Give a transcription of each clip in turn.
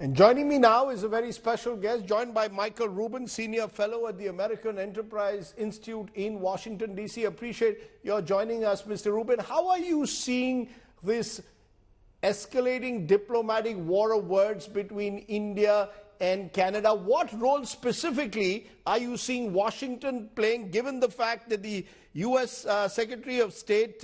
And joining me now is a very special guest, joined by Michael Rubin, Senior Fellow at the American Enterprise Institute in Washington, D.C. Appreciate your joining us, Mr. Rubin. How are you seeing this escalating diplomatic war of words between India and Canada? What role specifically are you seeing Washington playing, given the fact that the U.S. Secretary of State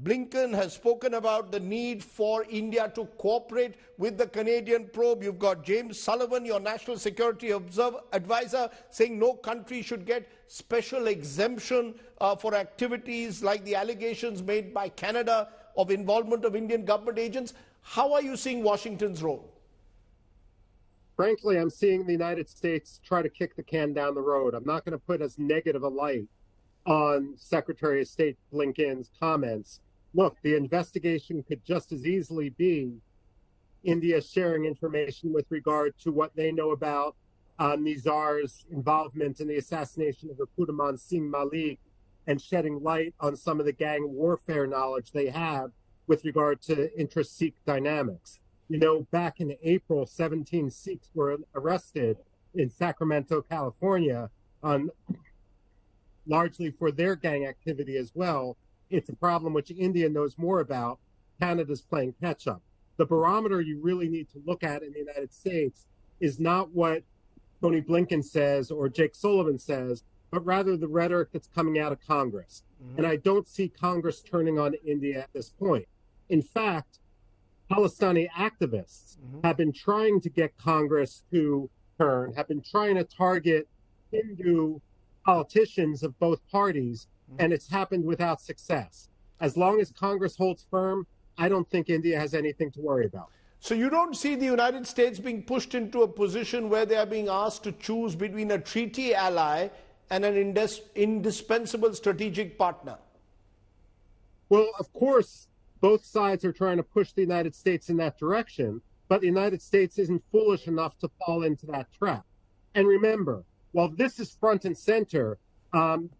Blinken has spoken about the need for India to cooperate with the Canadian probe? You've got James Sullivan, your national security advisor, saying no country should get special exemption for activities like the allegations made by Canada of involvement of Indian government agents. How are you seeing Washington's role? Frankly, I'm seeing the United States try to kick the can down the road. I'm not going to put as negative a light on Secretary of State Blinken's comments. Look, the investigation could just as easily be India sharing information with regard to what they know about Nizar's involvement in the assassination of Ruputaman Singh Malik and shedding light on some of the gang warfare knowledge they have with regard to intra-Sikh dynamics. You know, back in April, 17 Sikhs were arrested in Sacramento, California, largely for their gang activity as well. It's a problem which India knows more about. Canada's playing catch up. The barometer you really need to look at in the United States is not what Tony Blinken says or Jake Sullivan says, but rather the rhetoric that's coming out of Congress. And I don't see Congress turning on India at this point. In fact, Khalistani activists have been trying to get Congress to turn, have been trying to target Hindu politicians of both parties, and it's happened without success. As long as Congress holds firm, I don't think India has anything to worry about. So you don't see the United States being pushed into a position where they are being asked to choose between a treaty ally and an indispensable strategic partner? Well, of course, both sides are trying to push the United States in that direction, but the United States isn't foolish enough to fall into that trap. And remember, while this is front and center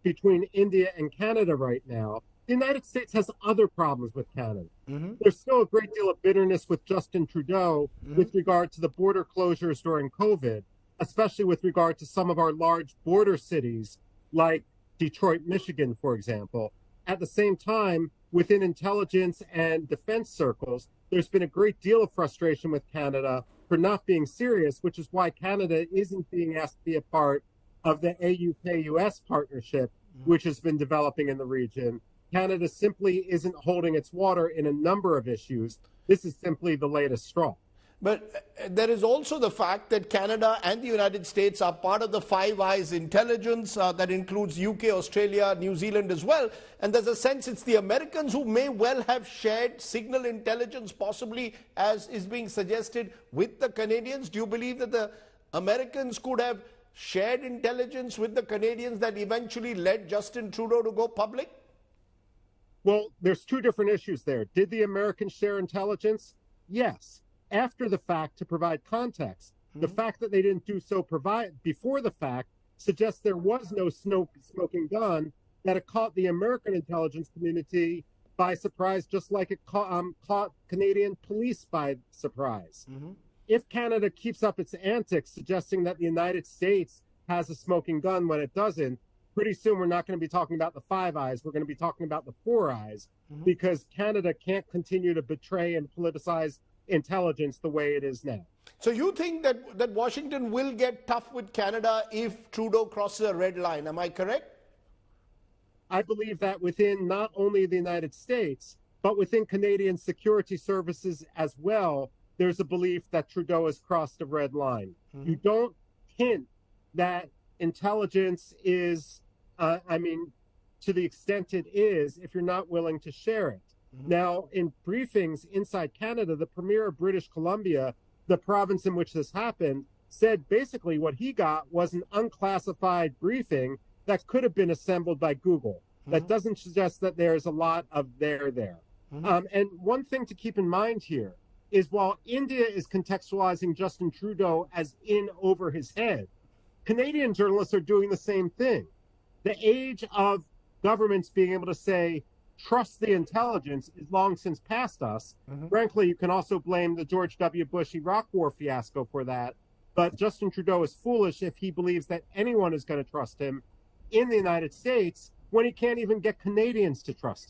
between India and Canada right now, the United States has other problems with Canada. There's still a great deal of bitterness with Justin Trudeau with regard to the border closures during COVID, especially with regard to some of our large border cities like Detroit, Michigan, for example. At the same time, within intelligence and defense circles, there's been a great deal of frustration with Canada for not being serious, which is why Canada isn't being asked to be a part of the AUK-US partnership, which has been developing in the region. Canada simply isn't holding its water in a number of issues. This is simply the latest straw. But there is also the fact that Canada and the United States are part of the Five Eyes intelligence that includes UK, Australia, New Zealand as well. And there's a sense it's the Americans who may well have shared signal intelligence, possibly as is being suggested, with the Canadians. Do you believe that the Americans could have shared intelligence with the Canadians that eventually led Justin Trudeau to go public? Well, there's two different issues there. Did the Americans share intelligence? Yes. After the fact, to provide context. The fact that they didn't do so before the fact suggests there was no smoking gun, that it caught the American intelligence community by surprise, just like it caught Canadian police by surprise. If Canada keeps up its antics, suggesting that the United States has a smoking gun when it doesn't, pretty soon we're not going to be talking about the Five Eyes. We're going to be talking about the Four Eyes, because Canada can't continue to betray and politicize intelligence the way it is now. So you think that Washington will get tough with Canada if Trudeau crosses a red line? Am I correct? I believe that within not only the United States, but within Canadian security services as well, there's a belief that Trudeau has crossed a red line. You don't hint that intelligence is, to the extent it is, if you're not willing to share it. Now, in briefings inside Canada, the Premier of British Columbia, the province in which this happened, said basically what he got was an unclassified briefing that could have been assembled by Google. That doesn't suggest that there's a lot of there. And one thing to keep in mind here is while India is contextualizing Justin Trudeau as in over his head, Canadian journalists are doing the same thing. The age of governments being able to say, trust the intelligence is long since past us. Frankly, you can also blame the George W. Bush Iraq War fiasco for that. But Justin Trudeau is foolish if he believes that anyone is going to trust him in the United States when he can't even get Canadians to trust him.